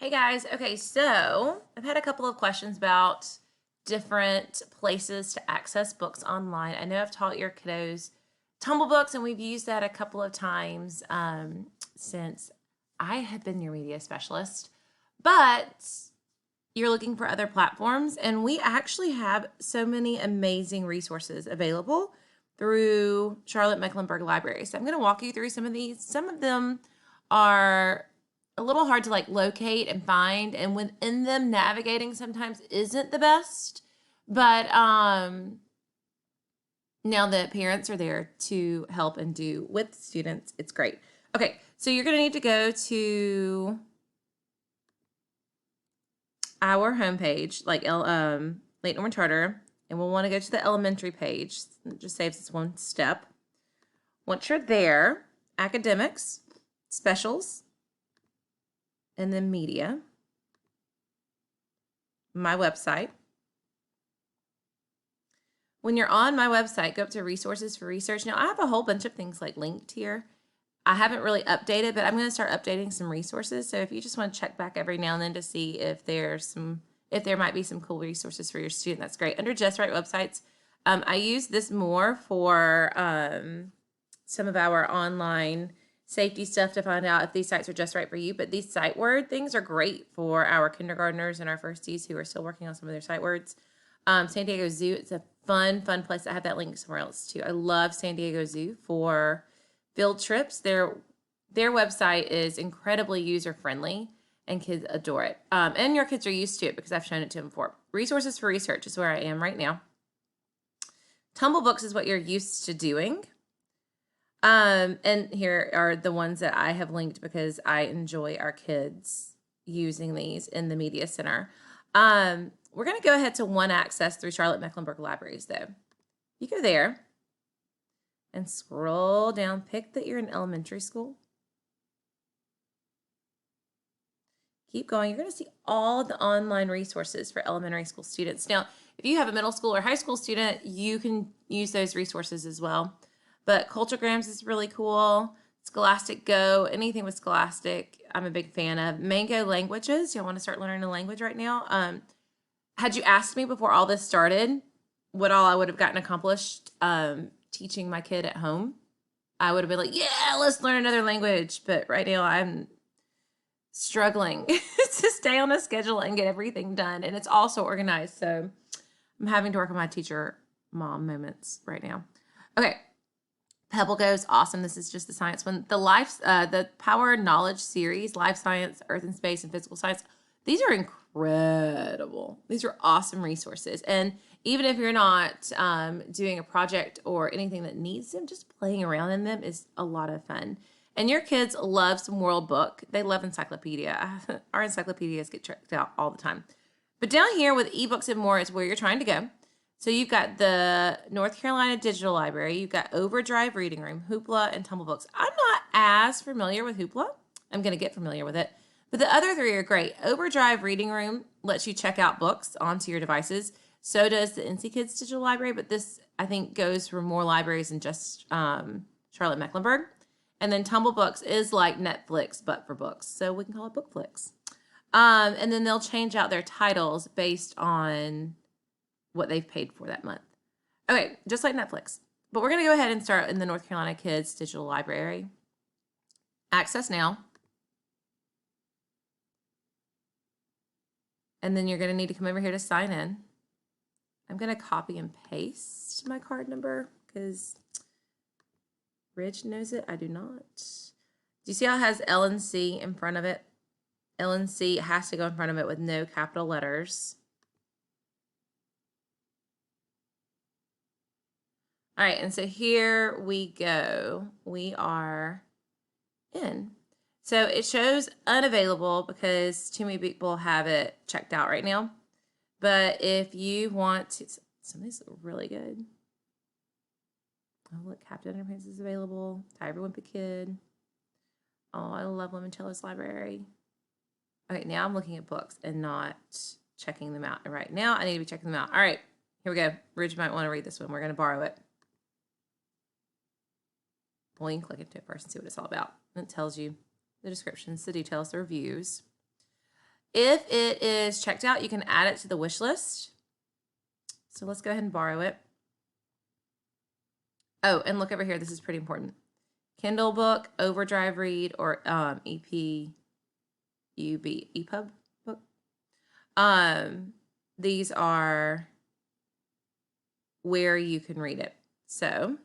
Hey guys, okay, so I've had a couple of questions about different places to access books online. I know I've taught your kiddos Tumble Books, and we've used that a couple of times since I have been your media specialist. But you're looking for other platforms, and we actually have so many amazing resources available through Charlotte Mecklenburg Library. So I'm going to walk you through some of these. Some of them are a little hard to locate and find, and within them navigating sometimes isn't the best. But now that parents are there to help and do with students, it's great. Okay, so you're going to need to go to our homepage, Late Norman Charter, and we'll want to go to the elementary page. It just saves us one step. Once you're there, academics, specials, and then media, my website. When you're on my website, go up to resources for research. Now I have a whole bunch of things linked here. I haven't really updated, but I'm going to start updating some resources. So if you just want to check back every now and then to see if there might be some cool resources for your student, that's great. Under Just Right websites, I use this more for some of our online safety stuff to find out if these sites are just right for you. But these site word things are great for our kindergartners and our firsties who are still working on some of their site words. San Diego Zoo, it's a fun place. I have that link somewhere else too. I love San Diego Zoo for field trips. Their website is incredibly user friendly and kids adore it. And your kids are used to it because I've shown it to them before. Resources for research is where I am right now. Tumble Books is what you're used to doing. And here are the ones that I have linked because I enjoy our kids using these in the media center. We're going to go ahead to One Access through Charlotte Mecklenburg Libraries though. You go there and scroll down, pick that you're in elementary school. Keep going. You're going to see all the online resources for elementary school students. Now, if you have a middle school or high school student, you can use those resources as well. But Culturegrams is really cool. Scholastic Go, anything with Scholastic, I'm a big fan of. Mango Languages, y'all want to start learning a language right now? Had you asked me before all this started what all I would have gotten accomplished teaching my kid at home, I would have been like, yeah, let's learn another language. But right now I'm struggling to stay on a schedule and get everything done. And it's also organized. So I'm having to work on my teacher mom moments right now. Okay. Pebble Go's awesome. This is just the science one. The Power Knowledge series, Life Science, Earth and Space, and Physical Science. These are incredible. These are awesome resources. And even if you're not doing a project or anything that needs them, just playing around in them is a lot of fun. And your kids love some World Book. They love encyclopedia. Our encyclopedias get checked out all the time. But down here with ebooks and more is where you're trying to go. So you've got the North Carolina Digital Library, you've got Overdrive Reading Room, Hoopla, and Tumble Books. I'm not as familiar with Hoopla. I'm going to get familiar with it. But the other three are great. Overdrive Reading Room lets you check out books onto your devices. So does the NC Kids Digital Library, but this, I think, goes for more libraries than just Charlotte Mecklenburg. And then Tumble Books is like Netflix, but for books. So we can call it Bookflix. And then they'll change out their titles based on what they've paid for that month. Okay, just like Netflix. But we're going to go ahead and start in the North Carolina Kids Digital Library. Access now. And then you're going to need to come over here to sign in. I'm going to copy and paste my card number because Ridge knows it. I do not. Do you see how it has LNC in front of it? LNC has to go in front of it with no capital letters. All right, and so here we go. We are in. So it shows unavailable because too many people have it checked out right now. But if you want to, some of these look really good. Oh, look, Captain Underpants is available. Tiger Wimpy Kid. Oh, I love Limoncello's Library. Okay, now I'm looking at books and not checking them out. And right now, I need to be checking them out. All right, here we go. Ridge might want to read this one. We're going to borrow it. Well, you can click into it first and see what it's all about. And it tells you the descriptions, the details, the reviews. If it is checked out, you can add it to the wish list. So let's go ahead and borrow it. Oh, and look over here. This is pretty important. Kindle book, Overdrive read, or EPUB book. These are where you can read it. So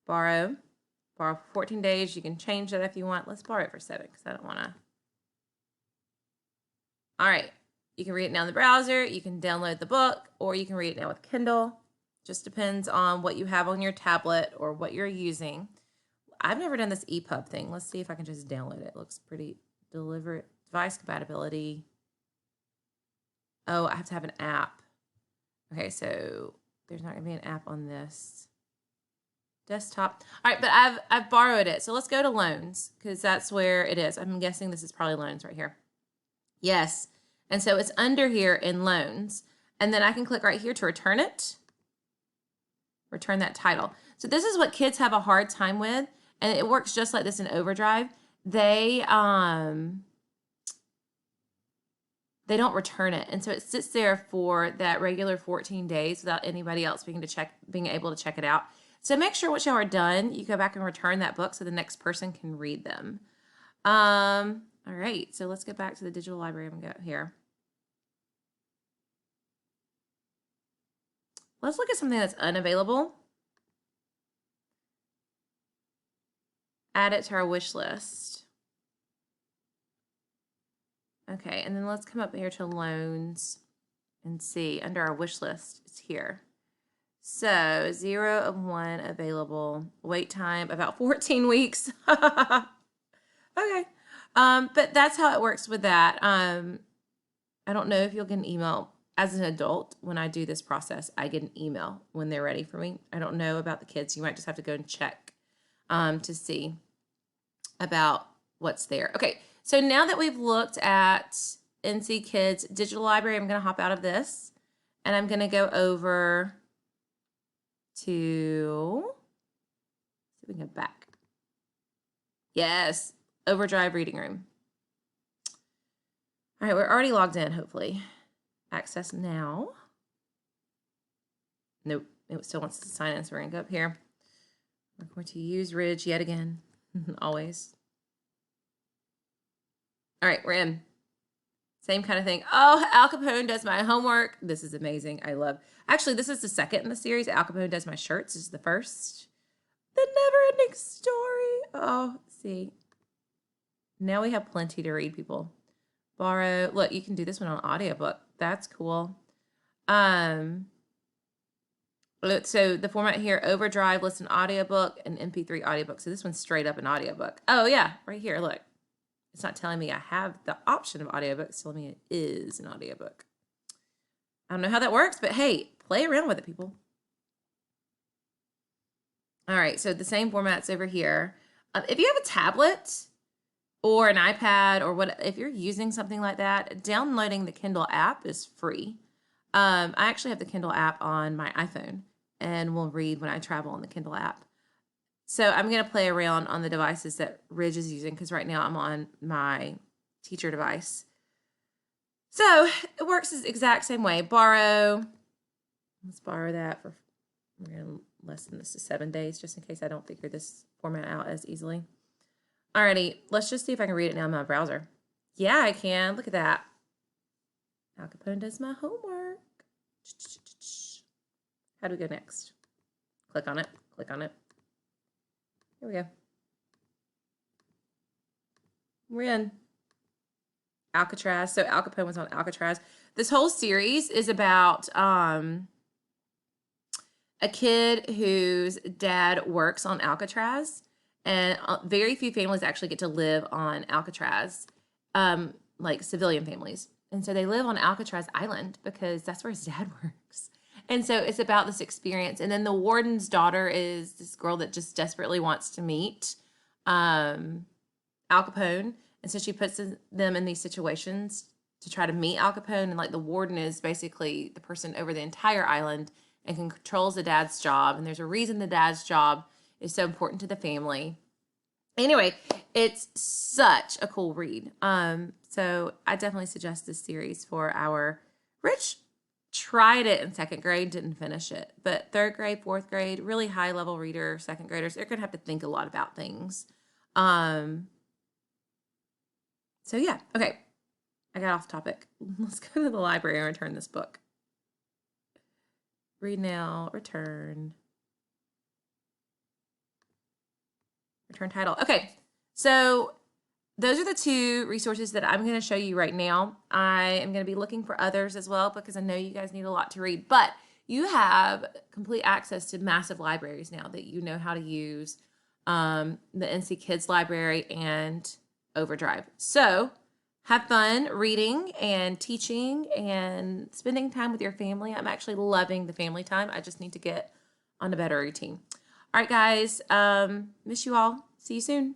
borrow for 14 days. You can change that if you want. Let's borrow it for 7 because I don't want to. All right. You can read it now in the browser. You can download the book, or you can read it now with Kindle. Just depends on what you have on your tablet or what you're using. I've never done this EPUB thing. Let's see if I can just download it. It looks pretty deliberate. Device compatibility. Oh, I have to have an app. Okay, so there's not going to be an app on this. Desktop. All right, but I've borrowed it. So let's go to loans because that's where it is. I'm guessing this is probably loans right here. Yes. And so it's under here in loans. And then I can click right here to return it. Return that title. So this is what kids have a hard time with. And it works just like this in Overdrive. They don't return it. And so it sits there for that regular 14 days without anybody else being able to check it out. So make sure once y'all are done, you go back and return that book so the next person can read them. All right, so let's get back to the digital library. I'm going to go here. Let's look at something that's unavailable. Add it to our wish list. Okay, and then let's come up here to loans and see under our wish list, it's here. So 0 of 1 available, wait time about 14 weeks. Okay, but that's how it works with that. I don't know if you'll get an email. As an adult, when I do this process, I get an email when they're ready for me. I don't know about the kids. You might just have to go and check to see about what's there. Okay, so now that we've looked at NC Kids Digital Library, I'm going to hop out of this, and I'm going to go over to, see if we can go back. Yes, Overdrive Reading Room. All right, we're already logged in, hopefully. Access now. Nope, it still wants to sign in, so we're going to go up here. We're going to use Ridge yet again, always. All right, we're in. Same kind of thing. Oh, Al Capone does my homework. This is amazing. I love. Actually, this is the second in the series. Al Capone does my shirts. This is the first. The never-ending story. Oh, see. Now we have plenty to read, people. Borrow. Look, you can do this one on audiobook. That's cool. So the format here, Overdrive, listen audiobook, and MP3 audiobook. So this one's straight up an audiobook. Oh, yeah, right here, look. It's not telling me I have the option of audiobook. It's telling me it is an audiobook. I don't know how that works, but hey, play around with it, people. All right, so the same format's over here. If you have a tablet or an iPad or what, if you're using something like that, downloading the Kindle app is free. I actually have the Kindle app on my iPhone and will read when I travel on the Kindle app. So I'm going to play around on the devices that Ridge is using because right now I'm on my teacher device. So it works the exact same way. Borrow. Let's borrow that for, we're going to lessen this to 7 days just in case I don't figure this format out as easily. Alrighty, let's just see if I can read it now in my browser. Yeah, I can. Look at that. Al Capone does my homework. How do we go next? Click on it. Click on it. Here we go. We're in Alcatraz. So Al Capone was on Alcatraz. This whole series is about a kid whose dad works on Alcatraz. And very few families actually get to live on Alcatraz, like civilian families. And so they live on Alcatraz Island because that's where his dad works. And so it's about this experience. And then the warden's daughter is this girl that just desperately wants to meet Al Capone. And so she puts them in these situations to try to meet Al Capone. And like the warden is basically the person over the entire island and controls the dad's job. And there's a reason the dad's job is so important to the family. Anyway, it's such a cool read. So I definitely suggest this series for our Rich tried it in second grade, didn't finish it. But third grade, fourth grade, really high level reader, second graders, they're gonna have to think a lot about things. So yeah, okay. I got off topic. Let's go to the library and return this book. Read now, return. Return title. Okay, so those are the two resources that I'm going to show you right now. I am going to be looking for others as well because I know you guys need a lot to read, but you have complete access to massive libraries now that you know how to use, the NC Kids Library and Overdrive. So have fun reading and teaching and spending time with your family. I'm actually loving the family time. I just need to get on a better routine. All right, guys. Miss you all. See you soon.